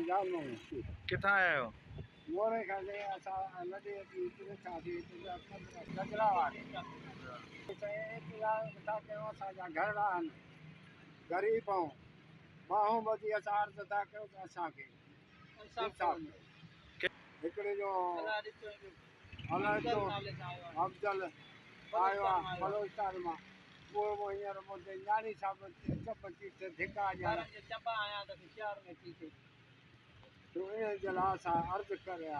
पंजाब में हूँ। किथां आया हो? मोरे खां से असां नदी अची पहुचासीं गजरा वाट। इंतज़ार था कयूं, असांजा घर आहिनि, ग़रीब आहियूं, बाहूं ॿधी असां अर्ज़ु था कयूं त असांखे इंसाफ़ ॾियो। हिकिड़े जो अलाए जो अफ़ज़ल आयो आहे बलोचिस्तान मां, उहो हींअर मुंहिंजे न्याणी साहिब चप चीथ धिका ॾियण तो इन जे लाइ असां अर्ज़ु करिया।